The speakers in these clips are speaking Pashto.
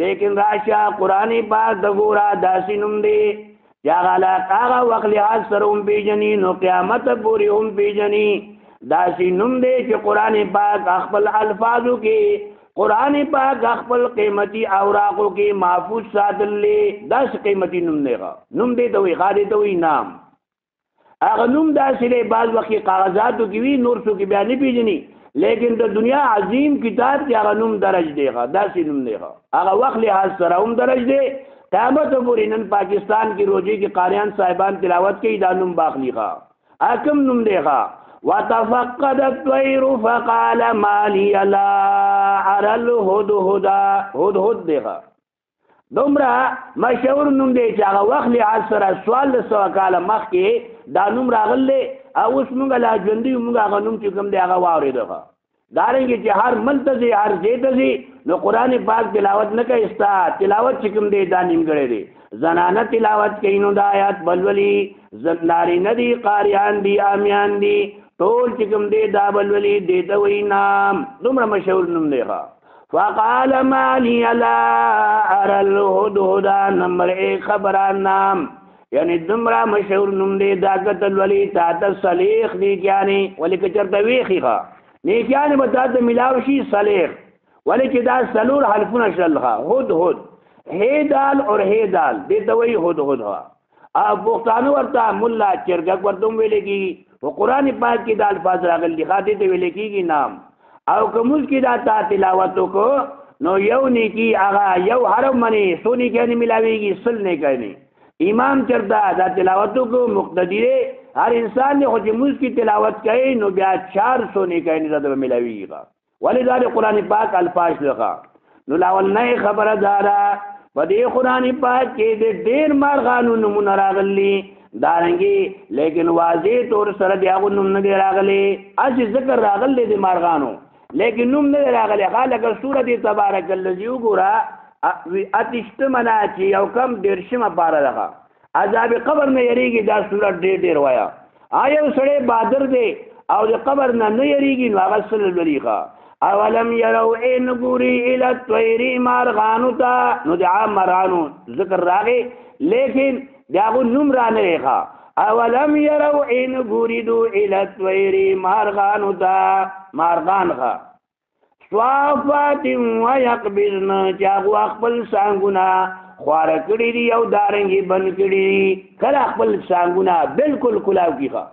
لیکن راشا قرآن پاک د ګورا داسې نوم دی یا غلا هغه وخت لحاظ سره هم پیژني نو قیامت پورې هم پیژني داسې نوم دی چې قرآن پاک خپل الفاظو کې قرآن پاک خپل قیمتي اوراقو کې محفوظ ساتلې داسې قیمتي نوم دی نوم دی ته وي غاړې ته وي نام هغه نوم داسې دی بعض وخت کاغذاتو کې وي نور څوک بیا نه پیژني لیکن د دنیا عظیم کتاب کې هغه نوم درج دی داسې نوم دی هغه وخت لحاظ سره هم درج دی قیامت پورې نن پاکستان کې روزي کې قاریان صاحبان تلاوت کوي دا نوم باخلی حاکم نوم دی وتفقد الطير فقال ما لي لا أرى الهدهد هدهد دی دومره مشهور نوم دی چې هغه وخت لحاظ سره سوال د 100 کاله مخکې دا نوم راغلی او اوس موږ لا ژوندي موږ هغه نوم چې کوم دی هغه واورېده دارنګه چې هر ملک ته ځي هر ځای ته ځي نو قرآن پاک تلاوت نه کوي ستا تلاوت چې کوم دی دا نیمګړی دی زنانه تلاوت کوي نو دا آیات بلولي نارینه دي قاریان دي عامیان دي ټول چې کوم دی دا بلولي دی ته وایي نام دومره مشهور نوم دی فقال ما لي لا أرى الهدهد نمبر 1 خبران نام یعنی دومره مشهور نوم دی دا قتل ولی تا ته صلیخ نیکیانی ولی که چرته ویخی نیکیانی به تا ته ملاو شي صلیخ ولی چې دا سلور حرفونه شل هدهد هی دال اور هی دال دې ته وایي هدهد پښتانه ورته ملا چرګک ورته ویلې کېږي په قرآن پاک کې دا الفاظ راغلي دې ته ویلې کېږي نام او که موږ کې دا تا تلاوت وکړو نو یو نیکي هغه یو حرف منې څو نیکیانې ملاویږي سل نیکیانې امام چردا دا تلاوتو کو مقتدی هر انسان نے خود موږ کی تلاوت کوي نو بیا 400 نه کوي نه د ملاویږي ولذا قرآن پاک الفاظ لغا نو لاول نه خبره دارا په دې قرآن پاک کې د ډېر مارغانو نمونه راغلي دارنګي لیکن واضح طور سره بیا نوم نه راغلي اج ذکر راغلي د مارغانو لیکن نوم نه راغلي خالق سورۃ تبارک الذی وګورا اتشتمنا چې یو کم درشمه بار ده عذاب قبر نه یریږي دا صورت ډېر وایا آیا سړی بادر دی او د قبر نه یریږي نو هغه سره لريغه اولم يروا ان غوري الى الطير مارغانو تا نو د مارغانو ذکر راغی لیکن داغو نوم را نه ښه اولم يروا ان غوريدو الى الطير مارغانو تا مارغان ښه صوافات و یقبضن چاغو خپل سانګونه خواره کړي دي او دارنګي بن کړي کله خپل سانګونه بالکل کلاو کیږي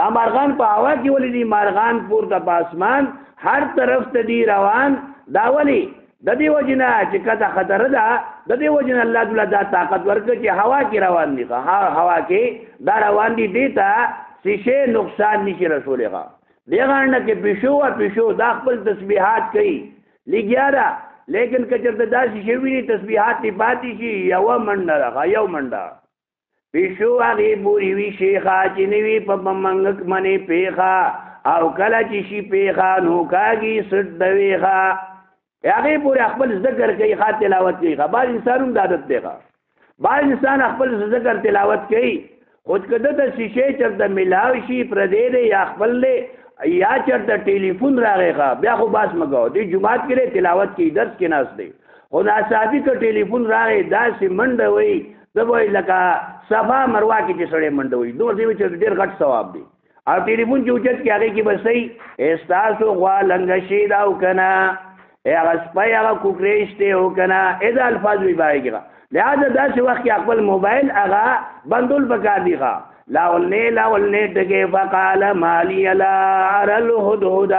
دا مارغان په هوا کې ولې دي مارغان پورته په اسمان هر طرف ته دي روان دا ولې د دې وجنه چې کته خطر ده د دې وجنه الله تعالی دا طاقت ورکړي چې هوا کې روان دي هوا کې دا روان دي دیتا شیشه نقصان نشي رسولغه دیغانه کې پښو دا خپل تسبیحات کوي لګیارا لیکن کچرته داسې شوی تسبیحات پاتې شي یو منډه راغی یو منډه پښو هغه بوري وی شیخا چې نیوی په منګک منی پیخا او کله چې شي پیخا نو کاږي سټ دویخا هغه پورې خپل ذکر کوي خاطر تلاوت کوي بعض انسانو د عادت دی بعض انسان خپل ذکر تلاوت کوي خود کده د شیشه چرته ملاوي شي پر دې یا خپل یا چرته ټلیفون راغی بیا خو باس مګاو دی جمعات کې تلاوت کې درس کې ناس دی خو ناصافي ک ټلیفون راغی داسې منډه وای زبوی لکه صفا مروه کې چې سړی منډه وای دوه دی چې ډېر غټ ثواب دی او ټلیفون چې اوچت کې هغه کې بسې استاسو غوا لنګ شي دا وکنه هغه سپای هغه کوکریشته وکنه اذا الفاظ وی بایګه لہذا داسې وخت کې خپل موبایل هغه بندول پکار دی لاولنے دگے فقال مالی لا ارى الهدهد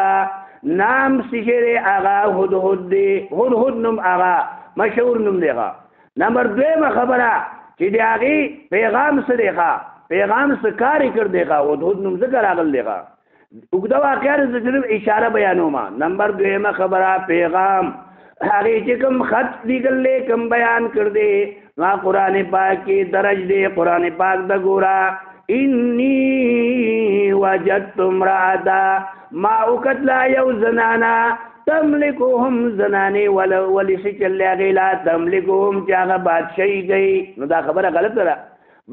نام سشر آغا هدهد دی هدهد نم آغا مشهور نم دیغا نمبر 2 خبره چې دی آغی پیغام سدیغا پیغام سکاری کر دیغا هدهد نم ذکر آغل دیغا اگدو آخر ذکر اشاره بیانوما نمبر 2 خبره پیغام آغی چکم خط دیگل لے کم بیان کر دے نا قرآن پاک کی درج دے قرآن پاک دا گورا انی وجدت امرأتا ما اکتلا یو زنانا تملکوهم زنانی ولی سچل غیلا تملکوهم چاگا بادشاہی گئی نو دا خبر غلط دا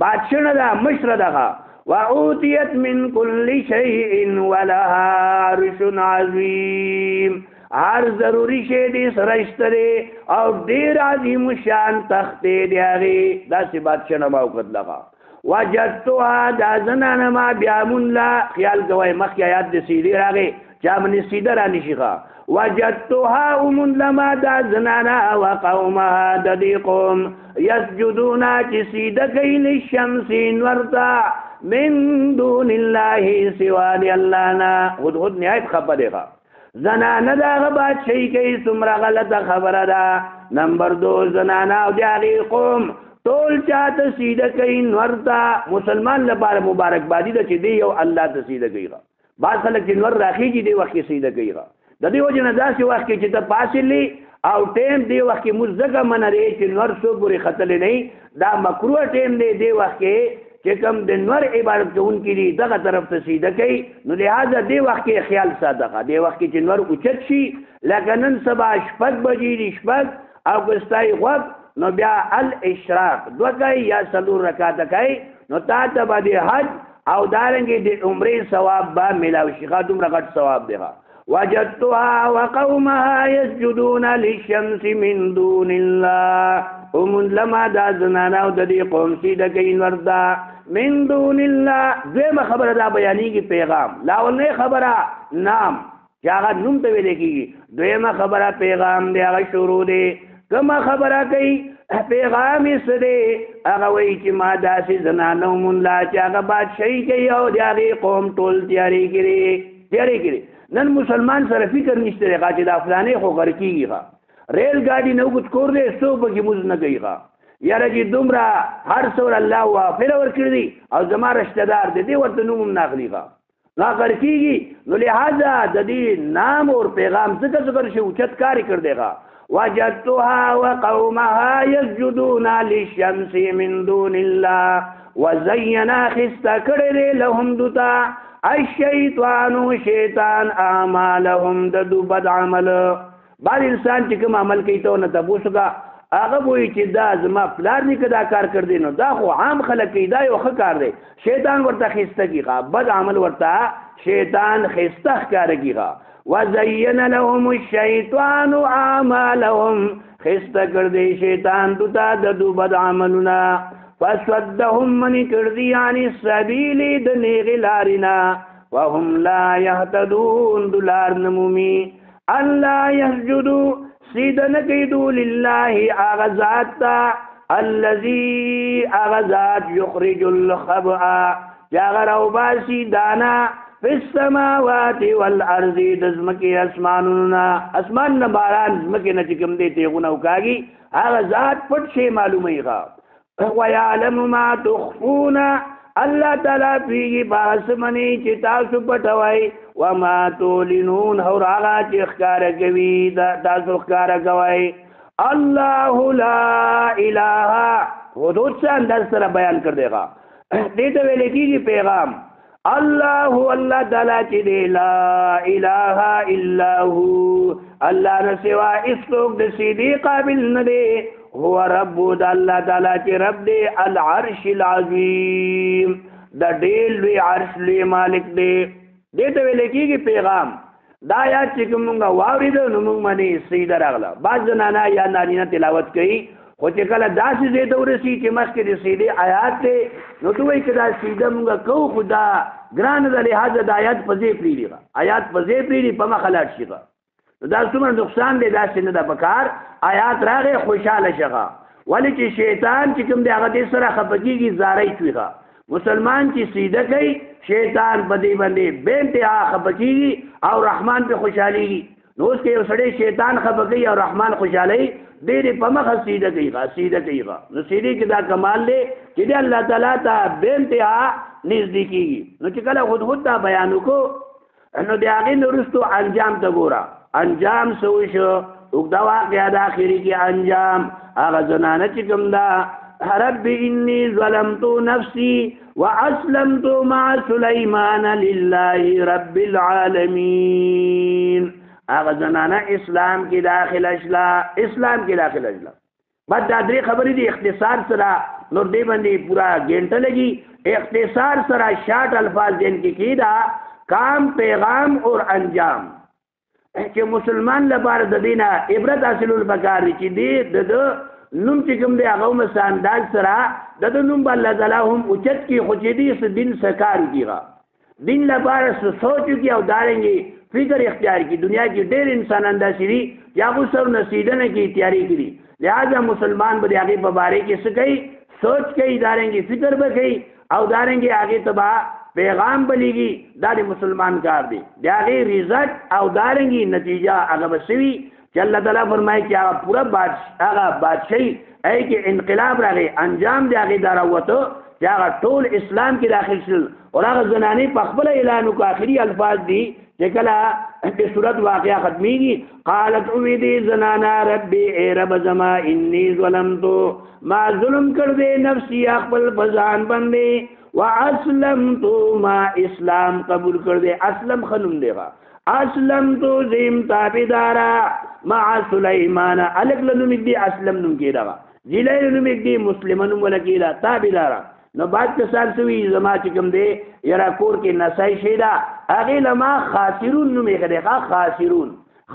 بادشاہ دا مشر دا وعوتیت من کل شیئن ولها عرش عظیم هر ضروری شی دې سره شته دی او ډېر عظیم شان تخت دی هغې داسې بادشاه نه ما وکتلغه وجدتها دا زنانه ما بیا مونله خیال کوئ مخکې آیات د سیدې راغی چا باندې سیده را نشي ښه وجدتها مونله ما دا زنانه وقومها د دې قوم یسجدون چې سیده کوي للشمس نور ته من دون الله سوا د الله نه هدهد نهایت خفه دی ښه زنانه د هغه بادشاهي کوي څومره غلطه خبره ده نمبر 2 زنانه او د هغې قوم ټول چاته سیده کوي نور ته مسلمان لپاره مبارکبادي ده چې دی یو الله ته سیده کوي بعض خلک چې نور راخېږي دی وخت کې سیده کوي د دې وجه نه داسې وخت کې چې ته پاسېلې او ټیم دی وخت کې موږ ځکه منع دی چې نور څو پورې ختلی نه دا مکروه ټیم دی دی وخت کې چې کوم د نور عبادت کوونکي دي دغه طرف ته سیده کوي نو لهذا دی وخت کې خیال ساته دی وخت کې چې نور اوچت شي لکه نن سبا شپږ بجې دي شپږ او که ستایي غوږ نو بیا الاشراق دو کوي یا څلور رکعاته کوي نو تا ته به د حج او دارنګې د عمرې ثواب به میلاو شي ښه دومره غټ ثواب دی وجدتها وقومها يسجدون للشمس من دون الله ومنلما دا زنانا او د دې قوم سیده کوي ورته من دون الله دویمه خبره دا بیانېږي پیغام لاولنۍ خبره نام چې هغه نوم ته ویلی کېږي دویمه خبره پیغام دی هغه شروع دی کما خبره کوي پیغام یې څه دی هغه وایي چې ما داسې زنانه ومونله چې هغه بادشاهي کوي او د هغې قوم ټول تیاری کړي نن مسلمان سره فکر نشته دی چې دا فلانې خو غر کېږي ښه ریل ګاډي نه اوږد کور دی څوک پکې مونځ نه کوي ښه یاره چې دومره هر څور الله وافره ورکړي دي او زما رشته دار دی دی ورته نوم هم نه اخلي ښه نا غر کېږي نو لهذا د دې نام اور پیغام ځکه ذکر شي اوچت کار یې کړ دی ښه وجدتها وقومها يسجدون للشمس من دون الله وزينا خستكر لهم دتا الشيطان شيطان اعمالهم ددو بد عمل بعض انسان چې کوم عمل کوي ته نه تاسو کا هغه وایي چې دا زما پلار نه کدا کار کړ دی نو دا خو عام خلک کوي دا یو ښه کار دی شیطان ورته خسته کیږي بد عمل ورته شیطان خسته کار کیږي وزين لهم الشيطان اعمالهم خسته کړ دی شیطان دوتا د بد عملنا فصدهم من کړ دی عن السبيل د نیغ لارنا وهم لا يهتدون دلار نمومي الله يسجدوا سیدن کیدو لله اغذات الذي اغذات يخرج الخبأ جاغر او باسی دانا فی السماوات والارض دزمکی اسمان نباران زمکی نچکم دی تیغونا وکاگی آغا ذات پت شی معلومی غا ویعلم ما تخفون اللہ تعالی پیگی باس منی چی تاسو پتوائی وما تولنون اور آغا چی اخکار کوي تاسو اخکار کوي اللہ لا الہ حدود سے اندر سر بیان کر دے گا دیتا ویلے کی پیغام اللہ اللہ تعالی چی دے لا الہ الا ہو اللہ نسوا اسلوک دسیدی قابل ندے هو رب دا اللہ تعالی چی رب دے العرش العظیم دا دیل وی عرش لی مالک دے دیتا ویلے کی پیغام دا یاد چی کمونگا واوری دو نمونگ منی سیدہ راغلا بعض زنانا یا نانینا تلاوت کئی خو چې کله داسې ځای ته ورسي چې مخکې د سیدې آیات دی نو ته وایي که دا سیده مونږ کوو خو دا ګرانه ده لحاظه د آیات په ځای پرېږدي آیات په ځای پرېږدي په مخه لاړ شي نو دا څومره نقصان دی داسې نه ده پکار آیات راغی خوشحاله شغه ولې چې شیطان چې کوم دی هغه دې سره خفه کېږي زارۍ چوي مسلمان چې سیده کوي شیطان په دې باندې بې انتها خفه کېږي او رحمان پې خوشحالېږي نو اوس که یو سړی شیطان خفه کوي او رحمان خوشحالوي دیر په مخه سیده کوي نو سیده کې دا کمال دی چې دی الله تعالی ته بې انتها نږدې کېږي نو چې کله خود دا بیان وکړو نو د هغې نه وروستو انجام ته ګوره انجام څه وشو اوږده واقعه د اخري کې انجام هغه زنانه چې کوم ده رب انی ظلمت نفسی واسلمت مع سلیمان لله رب العالمین هغه زنانه اسلام کې داخله شله بعد دا درې خبرې دي اختصار سره نور دې باندې پورا ګنټه لګي اختصار سره 60 الفاظ دین کې کیدا کام پیغام اور انجام چې مسلمان لپاره د دینه عبرت حاصلول پکار دي چې دی د نوم چې کوم دی هغه مسانداز سره د نوم په الله تعالی هم اوچت کی خو چې دی دین سکار کیږي دین لپاره سوچ کی او دارنګي فکر اختیار کی دنیا کې ډېر انسانان داسې دي چې هغه سره نصیدنه کی تیاری کړي لہذا مسلمان به هغه په باره کې څه کوي سوچ کوي دارنګي فکر به کوي او دارنګي هغه تبا پیغام بلیږي دا د مسلمان کار دی د هغه رزق او دارنګي نتیجه هغه بسوي چې الله تعالی فرمایي چې هغه پورا بادشاہي ای کې انقلاب راغی انجام دی هغه دراوته چې هغه ټول اسلام کې داخل شول او هغه زنانې په خپل اعلان او اخري الفاظ دي چې کله په صورت واقعا ختميږي قالت اویدی زنانا ربي ای رب زما انی ظلمت ما ظلم کړ دې نفسي خپل بزان باندې واسلمت ما اسلام قبول کړ دې اسلم خنوم دیغه اسلمت زم تابدارا مع سليمان الک لنو مدي اسلم نوم کېدا جیلای نوم مدي مسلمانو ولکیلا تابدارا نو بعد کسان سوی زما چې کوم دی یرا کور کې نسای شیدا هغه لما خاسرون نو میخه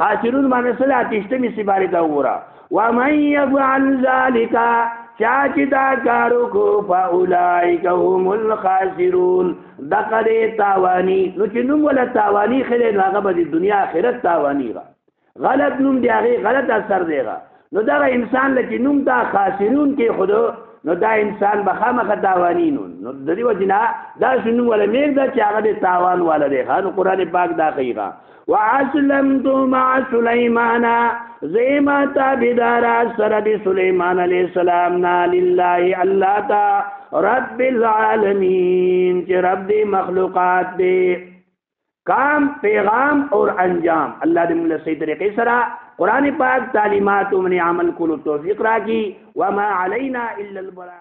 خاسرون معنی سره اتشتمی سیباری دا ورا ومن يفعل ذلك چاچدا کارو کو فاولائک هم الخاسرون دقره تاوانی نو چې نوم ولا تاوانی خله هغه به دنیا آخرت تاوانی غلط نوم دی هغه غلط اثر دیغه نو دا انسان لکه نوم دا خاسرون کې خودو نو دا انسان بخامخ تاوانینون نو د دې وجنا دا شنو ولا میر دا چې هغه د تاوان والا دی خان قران پاک دا خیغه واسلمت مع سليمان زیما تابدار سره د سليمان عليه السلام نا لله الله تا رب العالمین چې رب دی مخلوقات دی کام پیغام اور انجام اللہ دې موږ صحیح طریقې سره قرآن پاک تعلیمات من عمل کولو توفیق راکړي وما علینا الا البلاغ